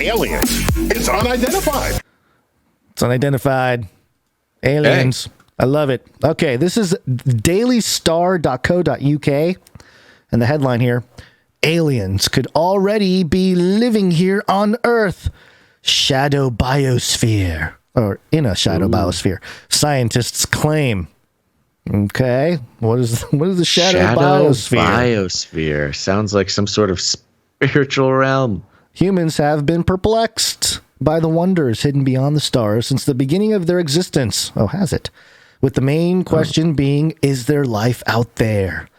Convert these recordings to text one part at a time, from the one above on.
aliens. It's unidentified. It's unidentified. Aliens. Hey. I love it. Okay, this is dailystar.co.uk. And the headline here, aliens could already be living here on Earth. Shadow biosphere. Or in a shadow biosphere. Scientists claim. Okay. What is the shadow biosphere? Biosphere. Sounds like some sort of spiritual realm. Humans have been perplexed by the wonders hidden beyond the stars since the beginning of their existence. Oh, has it? With the main question being, is there life out there?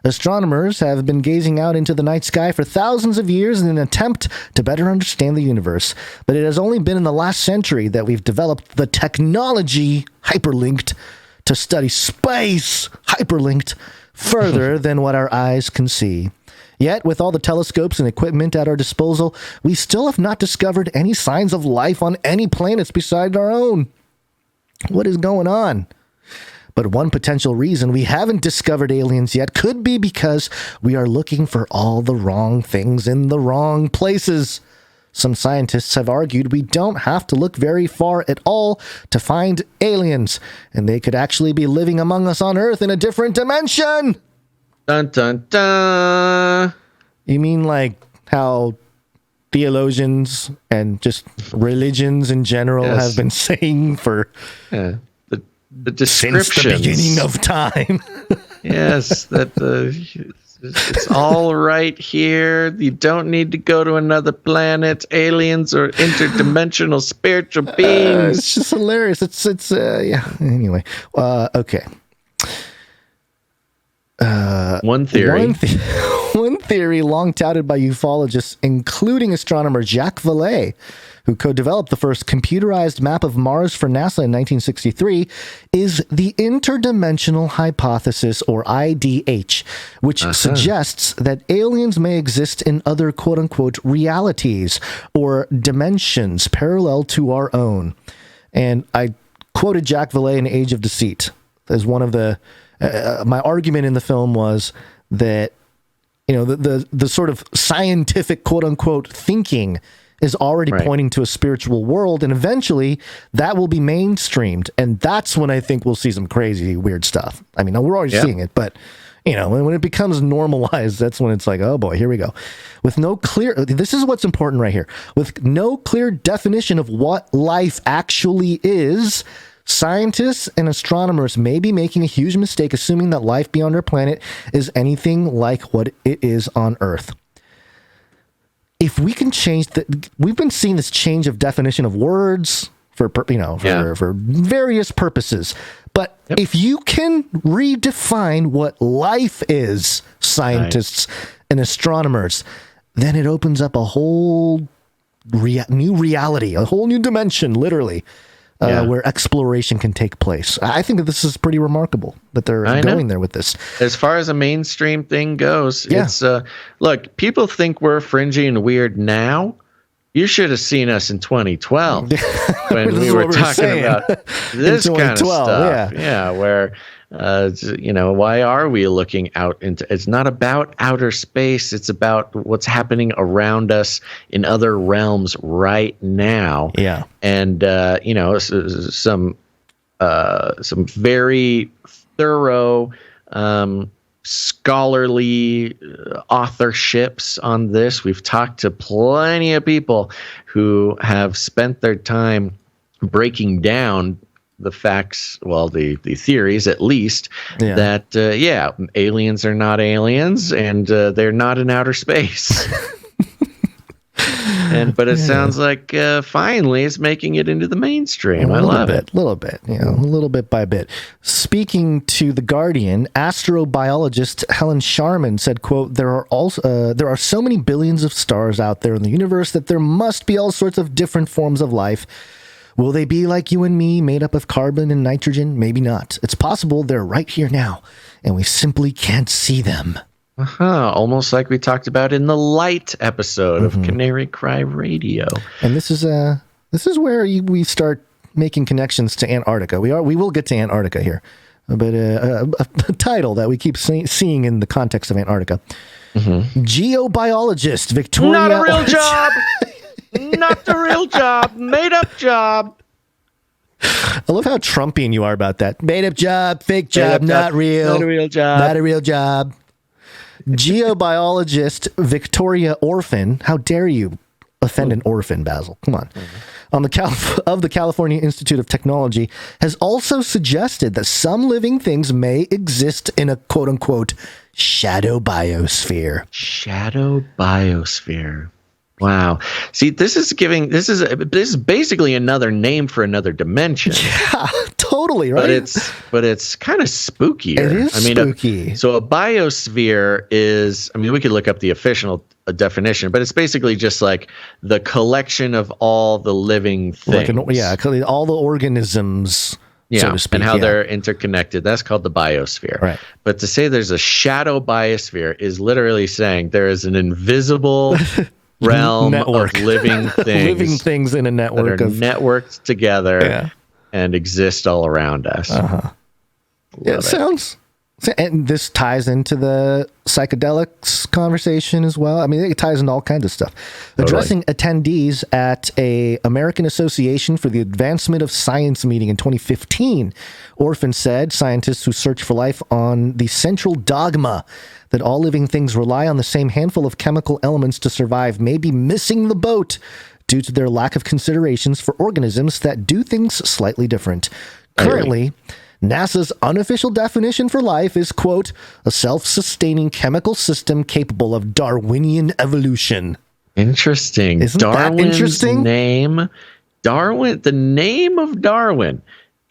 Astronomers have been gazing out into the night sky for thousands of years in an attempt to better understand the universe. But it has only been in the last century that we've developed the technology, hyperlinked, to study space, hyperlinked, further than what our eyes can see. Yet, with all the telescopes and equipment at our disposal, we still have not discovered any signs of life on any planets besides our own. What is going on? But one potential reason we haven't discovered aliens yet could be because we are looking for all the wrong things in the wrong places. Some scientists have argued we don't have to look very far at all to find aliens, and they could actually be living among us on Earth in a different dimension. Dun, dun, dun. You mean like how theologians and just religions in general have been saying for the descriptions since the beginning of time? Yes, that it's all right here. You don't need to go to another planet. Aliens are interdimensional spiritual beings. It's just hilarious. It's yeah. Anyway, okay. One theory. One theory long touted by ufologists, including astronomer Jacques Vallée, who co-developed the first computerized map of Mars for NASA in 1963, is the interdimensional hypothesis, or IDH, which suggests that aliens may exist in other quote-unquote realities or dimensions parallel to our own. And I quoted Jacques Vallée in Age of Deceit as one of the my argument in the film was that, you know, the sort of scientific quote unquote thinking is already pointing to a spiritual world, and eventually that will be mainstreamed, and that's when I think we'll see some crazy weird stuff. I mean, we're already seeing it, but you know, when it becomes normalized, that's when it's like, oh boy, here we go. With no clear, this is what's important right here. With no clear definition of what life actually is, scientists and astronomers may be making a huge mistake assuming that life beyond our planet is anything like what it is on Earth. If we can change we've been seeing this change of definition of words for various purposes. But if you can redefine what life is, scientists and astronomers, then it opens up a whole new reality, a whole new dimension, literally, where exploration can take place. I think that this is pretty remarkable that they're going there with this. As far as a mainstream thing goes, it's look, people think we're fringy and weird now. You should have seen us in 2012 when we were talking about this kind of stuff. Yeah, where you know, why are we looking out into? It's not about outer space. It's about what's happening around us in other realms right now. Yeah, and you know, some very thorough scholarly authorships on this. We've talked to plenty of people who have spent their time breaking down the facts, well, the theories at least, that aliens are not aliens and they're not in outer space. But it sounds like finally it's making it into the mainstream. I love it. A little bit, you know, a little bit by bit. Speaking to The Guardian, astrobiologist Helen Sharman said, quote, there are so many billions of stars out there in the universe that there must be all sorts of different forms of life. Will they be like you and me, made up of carbon and nitrogen? Maybe not. It's possible they're right here now, and we simply can't see them. Almost like we talked about in the Light episode of Canary Cry Radio. And this is where we start making connections to Antarctica. We will get to Antarctica here, but a title that we keep seeing in the context of Antarctica. Geobiologist Victoria. Not a real job. Not the real job. Made up job. I love how Trumpian you are about that. Made up job, fake job, not real. Not a real job. Not a real job. Geobiologist Victoria Orphan. How dare you offend an orphan, Basil? Come on. Of the California Institute of Technology, has also suggested that some living things may exist in a quote-unquote shadow biosphere. Shadow biosphere. Wow. See, this is basically another name for another dimension. Yeah, totally, right? But it's kind of spookier. It is spooky. So a biosphere is, we could look up the official definition, but it's basically just like the collection of all the living things. All the organisms. Yeah, so to speak, and how they're interconnected. That's called the biosphere. Right. But to say there's a shadow biosphere is literally saying there is an invisible realm of living things. Living things in a network that are networked together and exist all around us. Uh-huh. It sounds... And this ties into the psychedelics conversation as well. It ties into all kinds of stuff. Totally. Addressing attendees at a American Association for the Advancement of Science meeting in 2015, Orphan said scientists who search for life on the central dogma that all living things rely on the same handful of chemical elements to survive may be missing the boat due to their lack of considerations for organisms that do things slightly different. Currently, NASA's unofficial definition for life is, quote, a self-sustaining chemical system capable of Darwinian evolution. Interesting. Isn't that interesting? The name of Darwin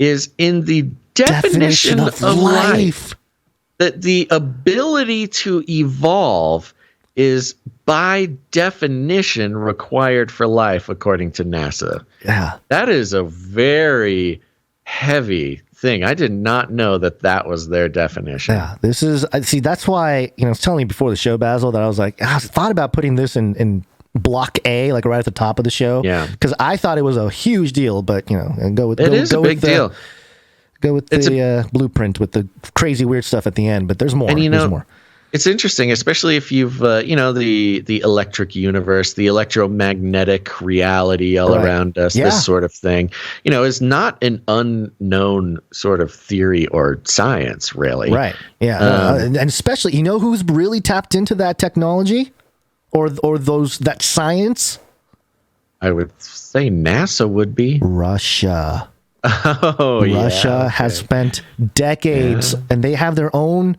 is in the definition of life. That the ability to evolve is by definition required for life, according to NASA. Yeah. That is a very heavy thing. I did not know that was their definition. Yeah, that's why, I was telling you before the show, Basil, that I was like, I thought about putting this in block A, like right at the top of the show. Yeah. Because I thought it was a huge deal, but, and go with it is a big deal. Go with the blueprint with the crazy weird stuff at the end, but there's more. And there's more. It's interesting, especially if you've, the electric universe, the electromagnetic reality all around us, this sort of thing, is not an unknown sort of theory or science, really. Right. Yeah. And especially, who's really tapped into that technology or that science? I would say NASA would be. Russia. Oh, Russia has spent decades, and they have their own,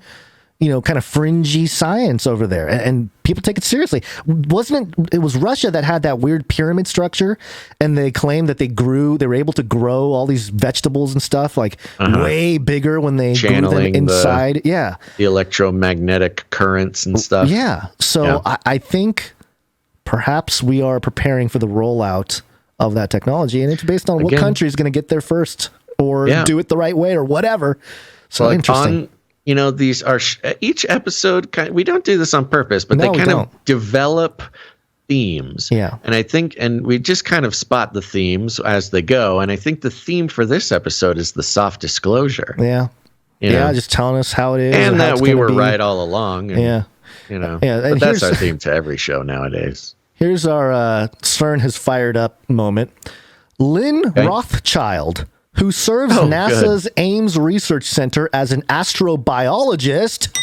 kind of fringy science over there, and people take it seriously. It was Russia that had that weird pyramid structure, and they claimed that they were able to grow all these vegetables and stuff like way bigger when they grew them inside. The electromagnetic currents and stuff. Yeah. So I think perhaps we are preparing for the rollout of that technology, and it's based on what country is going to get there first or do it the right way or whatever. So interesting. These are each episode. We don't do this on purpose, but they kind of develop themes. Yeah. And we just kind of spot the themes as they go. And I think the theme for this episode is the soft disclosure. Yeah. Just telling us how it is. And that we were right all along. And, but that's our theme to every show nowadays. Here's our CERN has fired up moment. Lynn Rothschild, who serves NASA's Ames Research Center as an astrobiologist,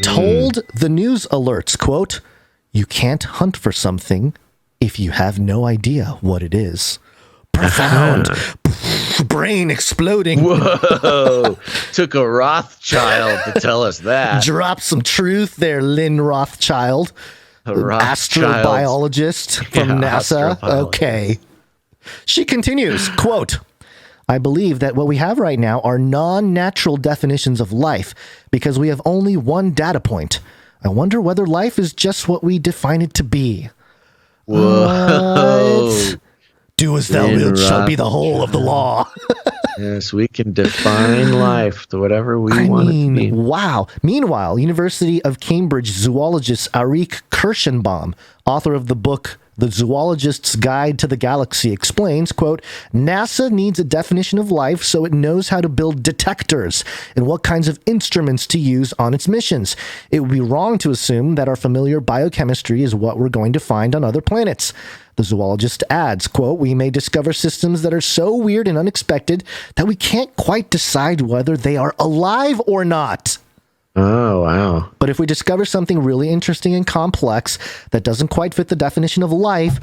told the news alerts, quote, "You can't hunt for something if you have no idea what it is." Profound. Brain exploding. Whoa. Took a Rothschild to tell us that. Drop some truth there, Lynn Rothschild. Astrobiologist from NASA. Okay. She continues, quote, "I believe that what we have right now are non-natural definitions of life because we have only one data point. I wonder whether life is just what we define it to be." Whoa. What? Do as thou wilt shall be the whole of the law. Yes, we can define life to whatever we want it to be. Wow. Meanwhile, University of Cambridge zoologist Arik Kirschenbaum, author of the book The Zoologist's Guide to the Galaxy, explains, quote, "NASA needs a definition of life so it knows how to build detectors and what kinds of instruments to use on its missions. It would be wrong to assume that our familiar biochemistry is what we're going to find on other planets. The zoologist adds, quote, "We may discover systems that are so weird and unexpected that we can't quite decide whether they are alive or not." Oh, wow. But if we discover something really interesting and complex that doesn't quite fit the definition of life,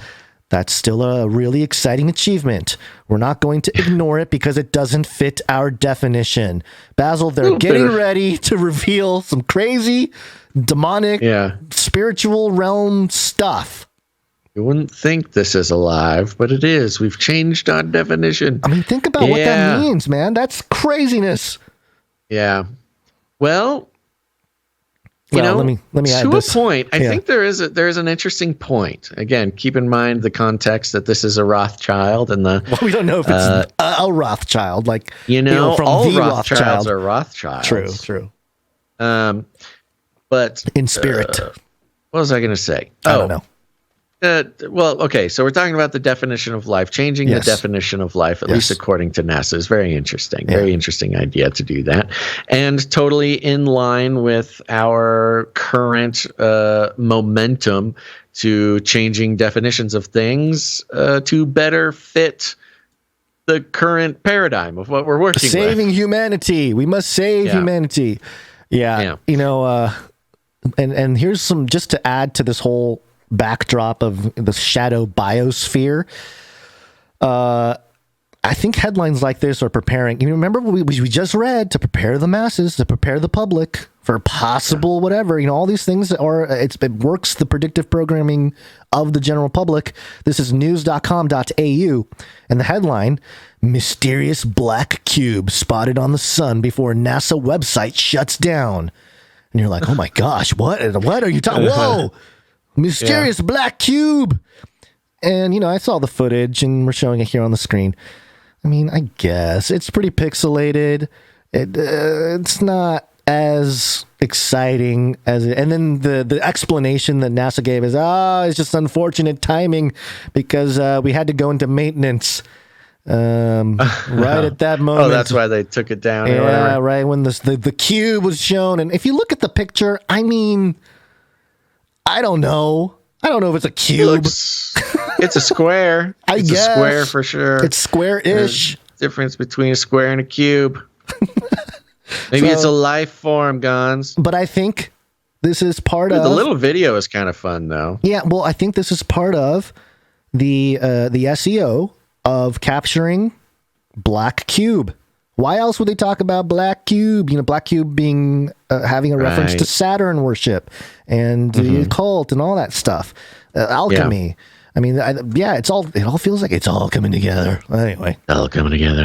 that's still a really exciting achievement. We're not going to ignore it because it doesn't fit our definition. Basil, they're getting ready to reveal some crazy, demonic, spiritual realm stuff. You wouldn't think this is alive, but it is. We've changed our definition. I mean, think about what that means, man. That's craziness. Yeah. Well, you know, let me add to this. A point. I think there is an interesting point. Again, keep in mind the context that this is a Rothschild, and we don't know if it's a Rothschild, like from all the Rothschilds are Rothschilds. True. But in spirit. What was I going to say? I don't know. Well, okay, so we're talking about the definition of life, changing the definition of life, at least according to NASA, is very interesting. Very interesting idea to do that. And totally in line with our current momentum to changing definitions of things to better fit the current paradigm of what we're working with. Saving humanity. We must save humanity. Yeah. You know, and here's some, just to add to this whole backdrop of the shadow biosphere. I think headlines like this are preparing. You remember we just read, to prepare the masses, to prepare the public for possible whatever. You know, all these things it works the predictive programming of the general public. This is news.com.au, and the headline: "Mysterious black cube spotted on the sun before NASA website shuts down." And you're like, oh my gosh, what are you talking? Whoa. Mysterious black cube. And, you know, I saw the footage and we're showing it here on the screen. I mean, I guess it's pretty pixelated. It's not as exciting as it. And then the explanation that NASA gave is, it's just unfortunate timing because we had to go into maintenance right at that moment. Oh, that's why they took it down. Yeah, right when the cube was shown. And if you look at the picture, I mean, I don't know if it's a cube. It's a square. I guess. It's a square for sure. It's square-ish. There's difference between a square and a cube. Maybe it's a life form, Gonz. But I think this is part of... The little video is kind of fun, though. Yeah, well, I think this is part of the SEO of capturing black cube. Why else would they talk about black cube? You know, black cube being having a reference to Saturn worship and the occult and all that stuff, alchemy. I mean, it all feels like it's all coming together. Anyway, all coming together.